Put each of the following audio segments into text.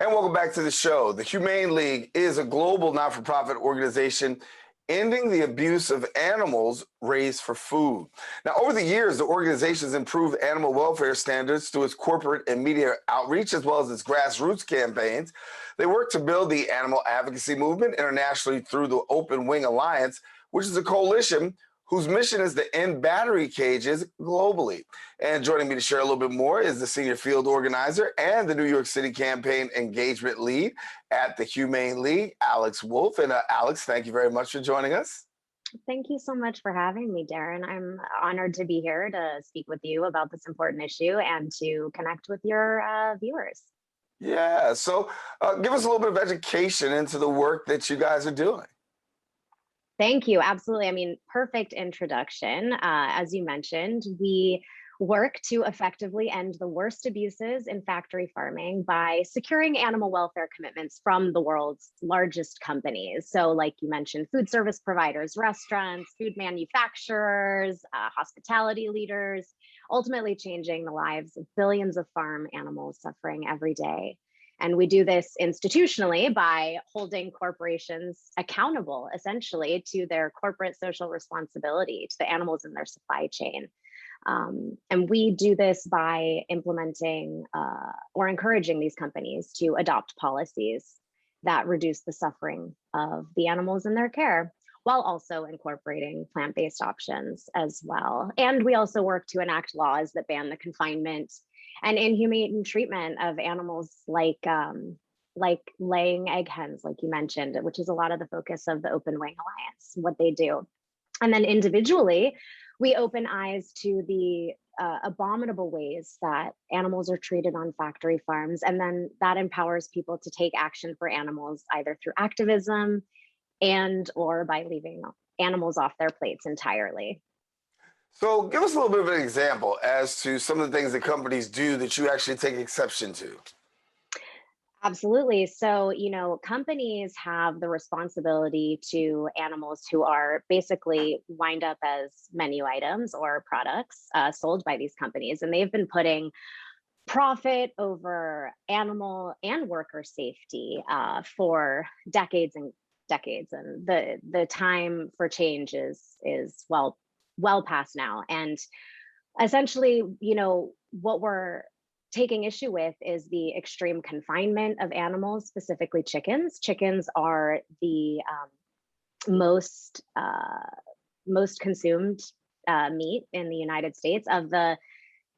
And welcome back to the show. The Humane League is a global not-for-profit organization ending the abuse of animals raised for food. Now, over the years, the organization has improved animal welfare standards through its corporate and media outreach, as well as its grassroots campaigns. They work to build the animal advocacy movement internationally through the Open Wing Alliance, which is a coalition whose mission is to end battery cages globally. And joining me to share a little bit more is the senior field organizer and the New York City campaign engagement lead at the Humane League, Alex Wolfe. And Alex, thank you very much for joining us. Thank you so much for having me, Daren. I'm honored to be here to speak with you about this important issue and to connect with your viewers. Yeah, so give us a little bit of education into the work that you guys are doing. Thank you. Absolutely. I mean, perfect introduction. As you mentioned, we work to effectively end the worst abuses in factory farming by securing animal welfare commitments from the world's largest companies. So like you mentioned, food service providers, restaurants, food manufacturers, hospitality leaders, ultimately changing the lives of billions of farm animals suffering every day. And we do this institutionally by holding corporations accountable, essentially, to their corporate social responsibility to the animals in their supply chain. And we do this by implementing or encouraging these companies to adopt policies that reduce the suffering of the animals in their care, while also incorporating plant-based options as well. And we also work to enact laws that ban the confinement and inhumane treatment of animals like laying egg hens, like you mentioned, which is a lot of the focus of the Open Wing Alliance, what they do. And then individually, we open eyes to the abominable ways that animals are treated on factory farms. And then that empowers people to take action for animals, either through activism and or by leaving animals off their plates entirely. So give us a little bit of an example as to some of the things that companies do that you actually take exception to. Absolutely. So, companies have the responsibility to animals who are basically wind up as menu items or products sold by these companies. And they've been putting profit over animal and worker safety for decades and decades. And the time for change is well past now. And essentially, what we're taking issue with is the extreme confinement of animals, specifically chickens. Chickens are the most consumed meat in the United States. Of the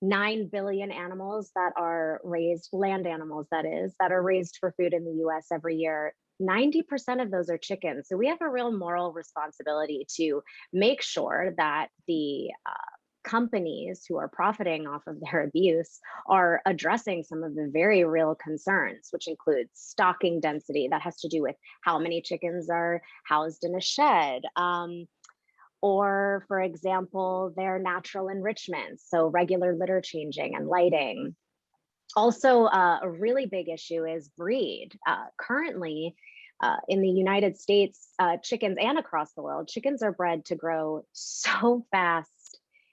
9 billion animals that are raised, land animals that is, that are raised for food in the US every year, 90% of those are chickens. So we have a real moral responsibility to make sure that the companies who are profiting off of their abuse are addressing some of the very real concerns, which includes stocking density. That has to do with how many chickens are housed in a shed, or, for example, their natural enrichment, so regular litter changing and lighting. Also, a really big issue is breed. Currently, in the United States, chickens and across the world, chickens are bred to grow so fast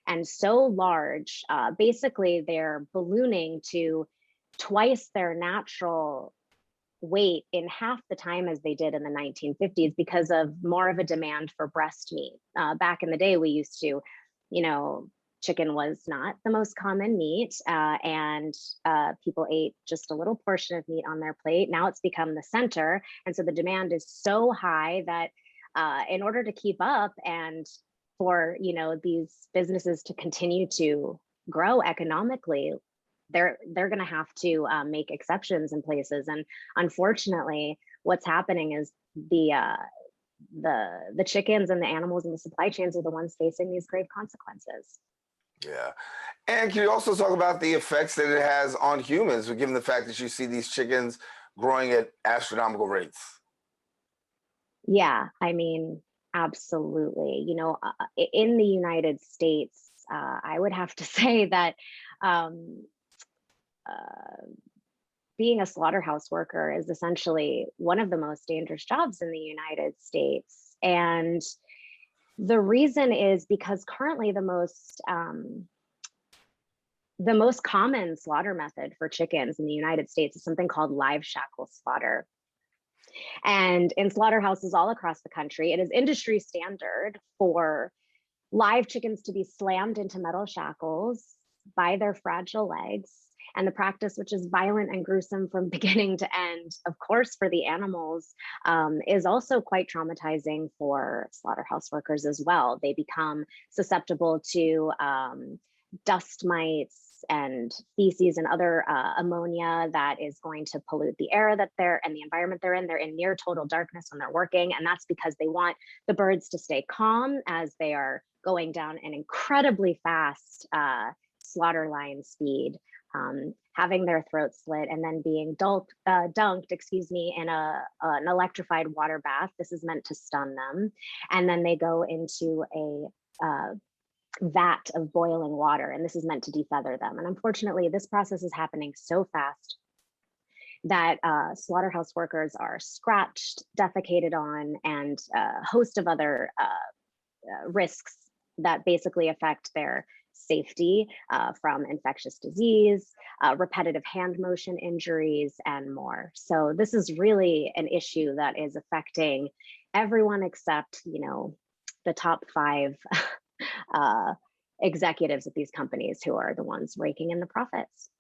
and so large. Basically, they're ballooning to twice their natural weight in half the time as they did in the 1950s because of more of a demand for breast meat. Back in the day, we used to, chicken was not the most common meat, and people ate just a little portion of meat on their plate. Now it's become the center. And so the demand is so high that in order to keep up and for these businesses to continue to grow economically, they're going to have to make exceptions in places. And unfortunately, what's happening is the chickens and the animals in the supply chains are the ones facing these grave consequences. Yeah. And can you also talk about the effects that it has on humans, given the fact that you see these chickens growing at astronomical rates? Yeah, I mean, absolutely. In the United States, I would have to say that being a slaughterhouse worker is essentially one of the most dangerous jobs in the United States. And the reason is because currently the The most common slaughter method for chickens in the United States is something called live shackle slaughter. And in slaughterhouses all across the country, it is industry standard for live chickens to be slammed into metal shackles by their fragile legs. And the practice, which is violent and gruesome from beginning to end, of course, for the animals, is also quite traumatizing for slaughterhouse workers as well. They become susceptible to dust mites and feces and other ammonia that is going to pollute the air that they're and the environment they're in. They're in near total darkness when they're working, and that's because they want the birds to stay calm as they are going down an incredibly fast slaughter line speed, having their throat slit and then being dunked, in an electrified water bath. This is meant to stun them, and then they go into a vat of boiling water, and this is meant to defeather them. And unfortunately, this process is happening so fast that slaughterhouse workers are scratched, defecated on, and a host of other risks that basically affect their safety, from infectious disease, repetitive hand motion injuries, and more. So this is really an issue that is affecting everyone except, the top 5 executives at these companies, who are the ones raking in the profits.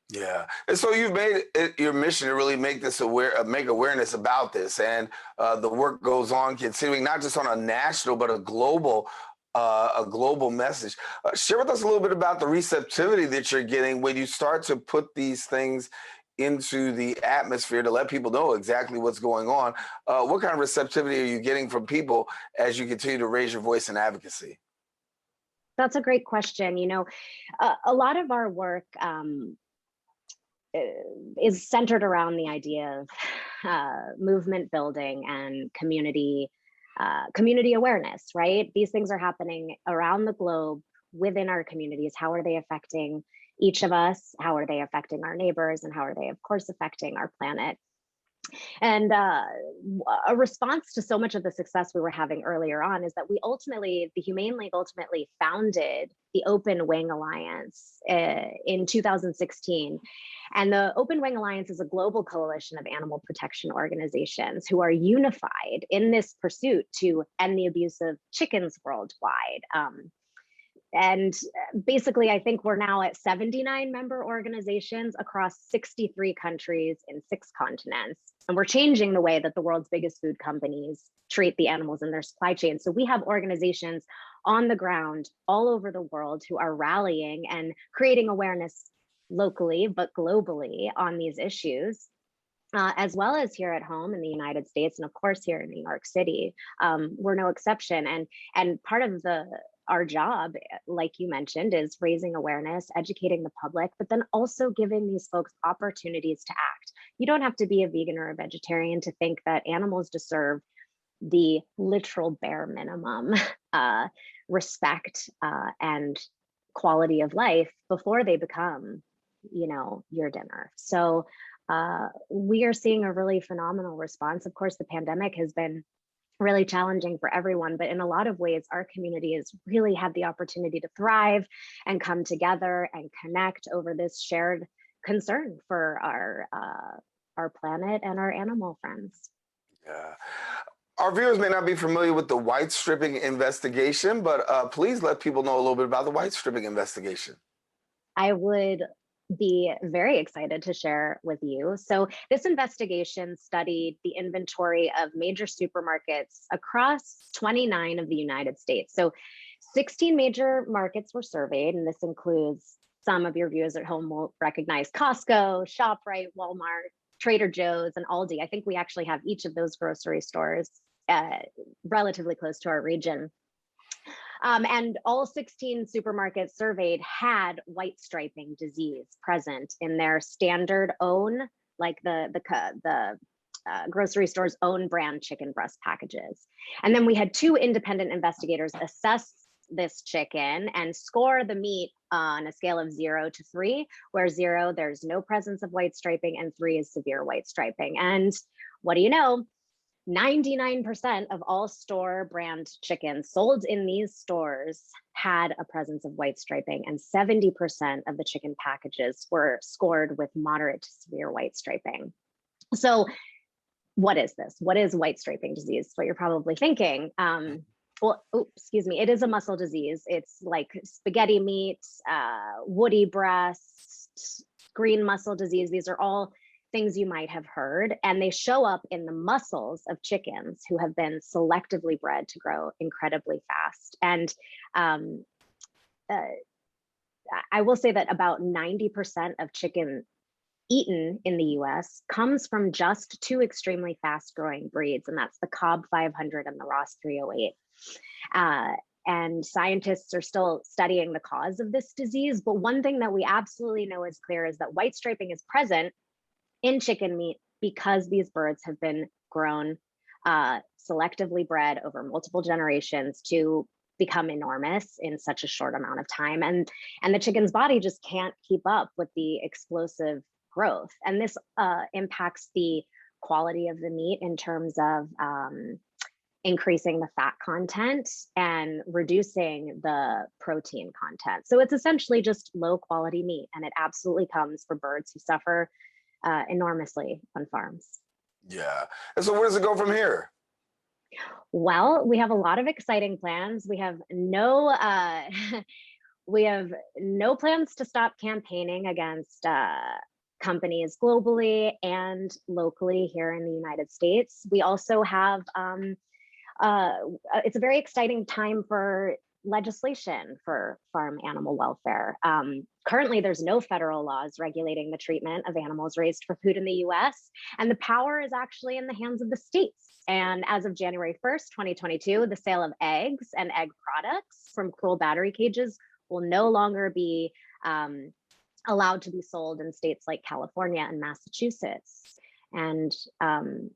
Yeah, and so you've made it your mission to really make this make awareness about this, and the work goes on, continuing not just on a national but a global message. Share with us a little bit about the receptivity that you're getting when you start to put these things into the atmosphere to let people know exactly what's going on. What kind of receptivity are you getting from people as you continue to raise your voice in advocacy? That's a great question. A lot of our work is centered around the idea of movement building and community awareness, right? These things are happening around the globe within our communities. How are they affecting each of us? How are they affecting our neighbors? And how are they, of course, affecting our planet? And a response to so much of the success we were having earlier on is that the Humane League ultimately founded the Open Wing Alliance in 2016. And the Open Wing Alliance is a global coalition of animal protection organizations who are unified in this pursuit to end the abuse of chickens worldwide. And basically, I think we're now at 79 member organizations across 63 countries in 6 continents. And we're changing the way that the world's biggest food companies treat the animals in their supply chain. So we have organizations on the ground all over the world who are rallying and creating awareness locally, but globally on these issues. As well as here at home in the United States, and of course here in New York City, we're no exception. And part of our job, like you mentioned, is raising awareness, educating the public, but then also giving these folks opportunities to act. You don't have to be a vegan or a vegetarian to think that animals deserve the literal bare minimum respect and quality of life before they become, your dinner. So we are seeing a really phenomenal response. Of course, the pandemic has been really challenging for everyone, but in a lot of ways, our community has really had the opportunity to thrive and come together and connect over this shared concern for our planet and our animal friends. Yeah. Our viewers may not be familiar with the white stripping investigation, but please let people know a little bit about the white stripping investigation. I would be very excited to share with you. So this investigation studied the inventory of major supermarkets across 29 of the United States. So 16 major markets were surveyed, and this includes, some of your viewers at home will recognize, Costco, ShopRite, Walmart, Trader Joe's, and Aldi. I think we actually have each of those grocery stores relatively close to our region. And all 16 supermarkets surveyed had white striping disease present in their standard own, like the grocery store's own brand chicken breast packages. And then we had 2 independent investigators assess this chicken and score the meat on a scale of 0 to 3, where 0, there's no presence of white striping, and 3 is severe white striping. And what do you know? 99% of all store brand chickens sold in these stores had a presence of white striping, and 70% of the chicken packages were scored with moderate to severe white striping. So what is this? What is white striping disease? What you're probably thinking. Well, excuse me, it is a muscle disease. It's like spaghetti meat, woody breast, green muscle disease. These are all things you might have heard, and they show up in the muscles of chickens who have been selectively bred to grow incredibly fast. And I will say that about 90% of chicken eaten in the US comes from just two extremely fast growing breeds, and that's the Cobb 500 and the Ross 308. And scientists are still studying the cause of this disease. But one thing that we absolutely know is clear is that white striping is present in chicken meat because these birds have been grown, selectively bred over multiple generations to become enormous in such a short amount of time. And the chicken's body just can't keep up with the explosive growth. And this impacts the quality of the meat in terms of increasing the fat content and reducing the protein content. So it's essentially just low quality meat, and it absolutely comes from birds who suffer enormously on farms. Yeah. And so where does it go from here? Well, we have a lot of exciting plans. We have no plans to stop campaigning against companies globally and locally here in the United States. We also have it's a very exciting time for legislation for farm animal welfare. Currently, there's no federal laws regulating the treatment of animals raised for food in the US, and the power is actually in the hands of the states. And as of January 1st, 2022, the sale of eggs and egg products from cruel battery cages will no longer be allowed to be sold in states like California and Massachusetts. And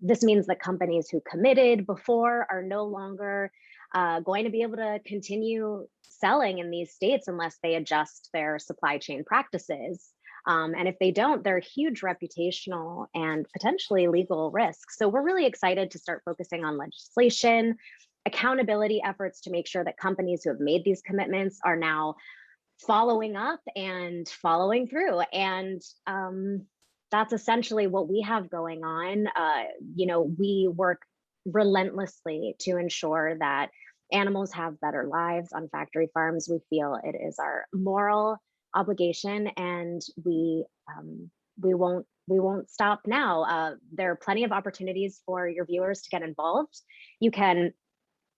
this means that companies who committed before are no longer going to be able to continue selling in these states unless they adjust their supply chain practices. And if they don't, there are huge reputational and potentially legal risks. So we're really excited to start focusing on legislation, accountability efforts to make sure that companies who have made these commitments are now following up and following through. And that's essentially what we have going on. We work relentlessly to ensure that animals have better lives on factory farms. We feel it is our moral obligation, and we won't stop now. There are plenty of opportunities for your viewers to get involved. You can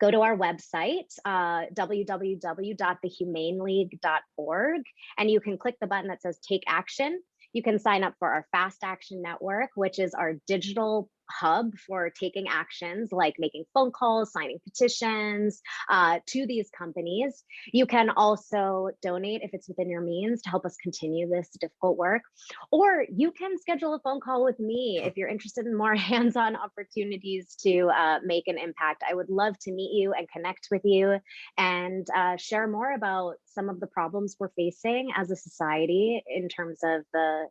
go to our website, www.thehumaneleague.org, and you can click the button that says Take Action. You can sign up for our Fast Action Network, which is our digital hub for taking actions like making phone calls, signing petitions to these companies. You can also donate if it's within your means to help us continue this difficult work. Or you can schedule a phone call with me if you're interested in more hands-on opportunities to make an impact. I would love to meet you and connect with you and share more about some of the problems we're facing as a society in terms of the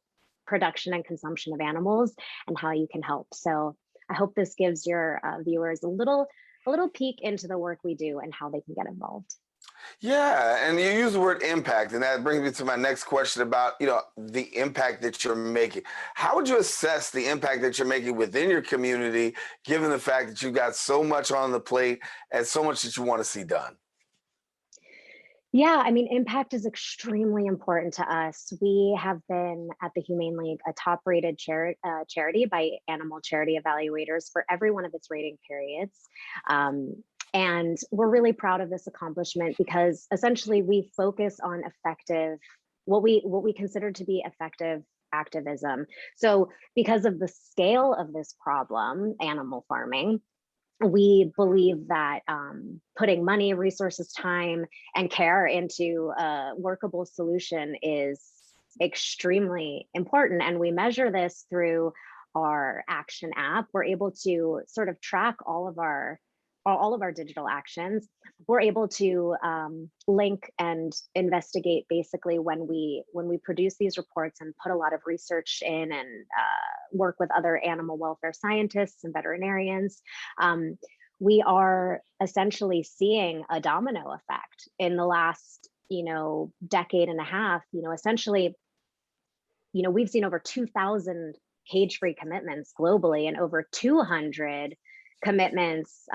production and consumption of animals and how you can help. So I hope this gives your viewers a little peek into the work we do and how they can get involved. Yeah, and you use the word impact, and that brings me to my next question about, the impact that you're making. How would you assess the impact that you're making within your community, given the fact that you've got so much on the plate and so much that you want to see done? Yeah, I mean, impact is extremely important to us. We have been at the Humane League a top-rated charity by animal charity evaluators for every one of its rating periods. And we're really proud of this accomplishment because essentially we focus on effective, what we consider to be effective activism. So because of the scale of this problem, animal farming, we believe that putting money, resources, time, and care into a workable solution is extremely important. And we measure this through our action app. We're able to sort of track all of our all of our digital actions, we're able to link and investigate basically when we produce these reports and put a lot of research in and work with other animal welfare scientists and veterinarians. We are essentially seeing a domino effect in the last, decade and a half. Essentially, we've seen over 2,000 cage-free commitments globally and over 200 commitments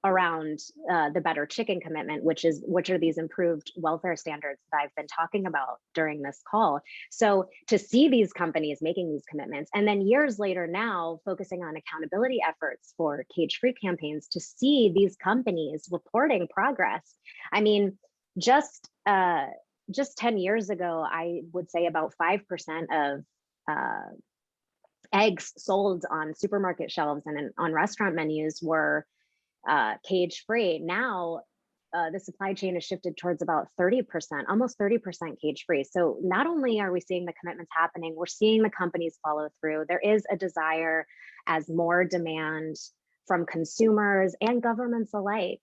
around the Better Chicken commitment, which are these improved welfare standards that I've been talking about during this call. So to see these companies making these commitments, and then years later now focusing on accountability efforts for cage-free campaigns, to see these companies reporting progress. I mean, just 10 years ago, I would say about 5% of eggs sold on supermarket shelves and on restaurant menus were cage free. Now the supply chain has shifted towards about 30%, almost 30% cage free. So not only are we seeing the commitments happening, we're seeing the companies follow through. There is a desire, as more demand from consumers and governments alike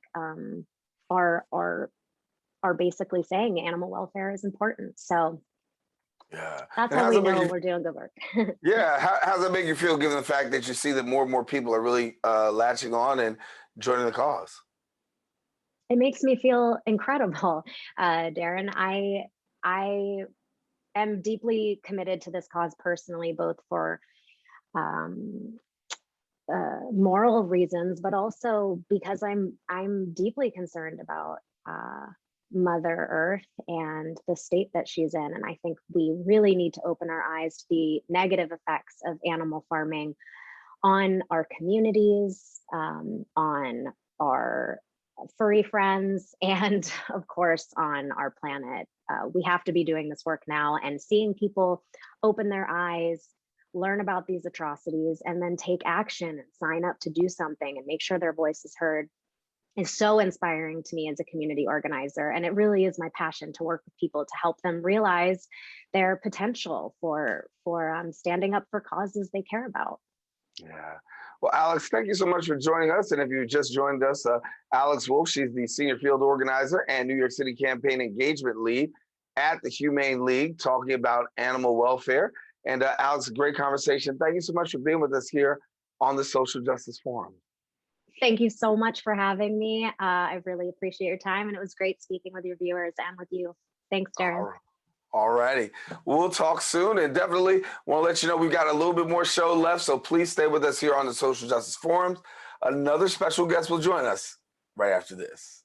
are basically saying animal welfare is important. So yeah, that's and how how's we it make know you? we're doing good work. Yeah, how's that make you feel, given the fact that you see that more and more people are really latching on and joining the cause? It makes me feel incredible, Daren. I am deeply committed to this cause personally, both for um, moral reasons, but also because I'm deeply concerned about Mother Earth and the state that she's in. And I think we really need to open our eyes to the negative effects of animal farming on our communities, on our furry friends, and of course on our planet. We have to be doing this work now, and seeing people open their eyes, learn about these atrocities, and then take action and sign up to do something and make sure their voice is heard is so inspiring to me as a community organizer. And it really is my passion to work with people to help them realize their potential for standing up for causes they care about. Yeah. Well, Alex, thank you so much for joining us. And if you just joined us, Alex Wolfe, she's the senior field organizer and New York City campaign engagement lead at the Humane League, talking about animal welfare. And Alex, great conversation. Thank you so much for being with us here on the Social Justice Forum. Thank you so much for having me. I really appreciate your time, and it was great speaking with your viewers and with you. Thanks, Daren. All righty. We'll talk soon, and definitely want to let you know we've got a little bit more show left, so please stay with us here on the Social Justice Forums. Another special guest will join us right after this.